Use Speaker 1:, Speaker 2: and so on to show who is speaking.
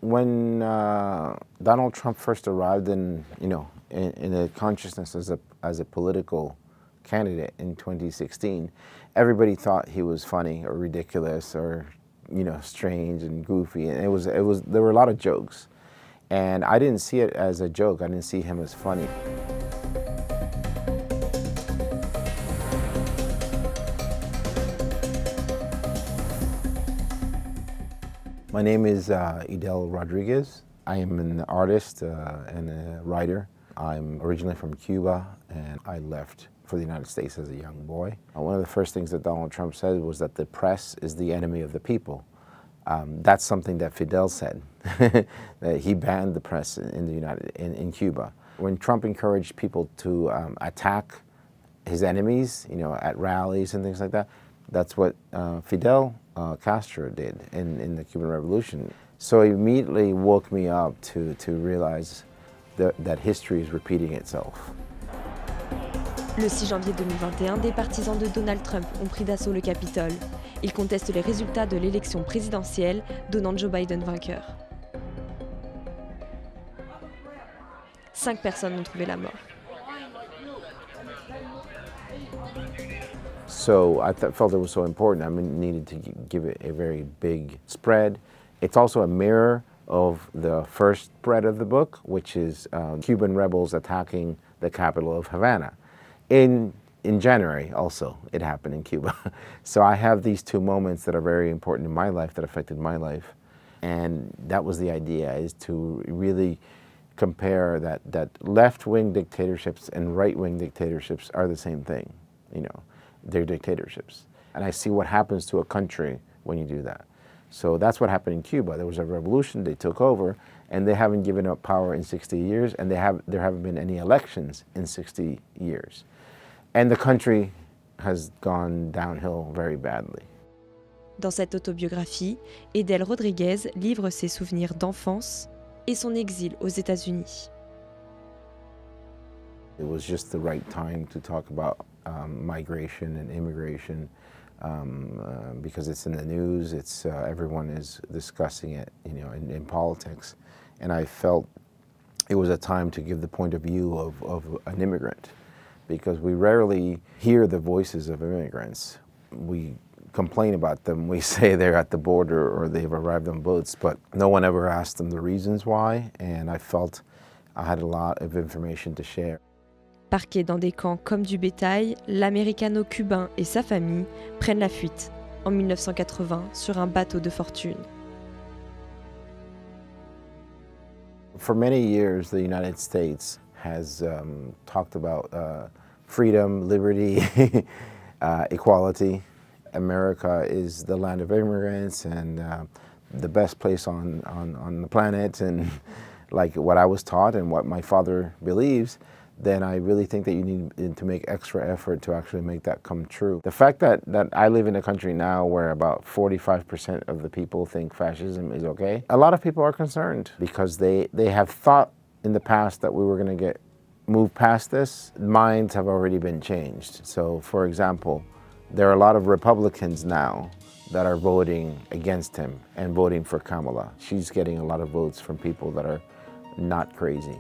Speaker 1: When Donald Trump first arrived in the consciousness as a political candidate in 2016, everybody thought he was funny or ridiculous or strange and goofy, and there were a lot of jokes, and I didn't see it as a joke. I didn't see him as funny. My name is Idel Rodriguez. I am an artist and a writer. I'm originally from Cuba, and I left for the United States as a young boy. One of the first things that Donald Trump said was that the press is the enemy of the people. That's something that Fidel said. That he banned the press in Cuba. When Trump encouraged people to attack his enemies, at rallies and things like that, that's what Fidel Castro did in the Cuban Revolution. So it immediately woke me up to realize that history is repeating itself.
Speaker 2: Le 6 janvier 2021, des partisans de Donald Trump ont pris d'assaut le Capitole. Ils contestent les résultats de l'élection présidentielle, donnant Joe Biden vainqueur. 5 personnes ont trouvé la mort.
Speaker 1: So I felt it was so important. I needed to give it a very big spread. It's also a mirror of the first spread of the book, which is Cuban rebels attacking the capital of Havana. In January also, it happened in Cuba. So I have these two moments that are very important in my life, that affected my life. And that was the idea, is to really compare that left-wing dictatorships and right-wing dictatorships are the same thing, They're dictatorships. And I see what happens to a country when you do that. So that's what happened in Cuba. There was a revolution, they took over, and they haven't given up power in 60 years, and there haven't been any elections in 60 years. And the country has gone downhill very badly.
Speaker 2: Dans cette autobiographie, Idel Rodriguez livre ses souvenirs d'enfance et son exil aux États-Unis.
Speaker 1: It was just the right time to talk about migration and immigration because it's in the news. It's everyone is discussing it, in politics, and I felt it was a time to give the point of view of an immigrant, because we rarely hear the voices of immigrants. We complain about them. We say they're at the border or they've arrived on boats, but no one ever asked them the reasons why, and I felt I had a lot of information to share.
Speaker 2: Parqué dans des camps comme du bétail, l'américano-cubain et sa famille prennent la fuite en 1980 sur un bateau de fortune.
Speaker 1: For many years, the United States has talked about freedom, liberty, equality. America is the land of immigrants and the best place on the planet, and like what I was taught and what my father believes, then I really think that you need to make extra effort to actually make that come true. The fact that I live in a country now where about 45% of the people think fascism is okay, a lot of people are concerned because they have thought in the past that we were going to move past this. Minds have already been changed. So, for example, there are a lot of Republicans now that are voting against him and voting for Kamala. She's getting a lot of votes from people that are not crazy.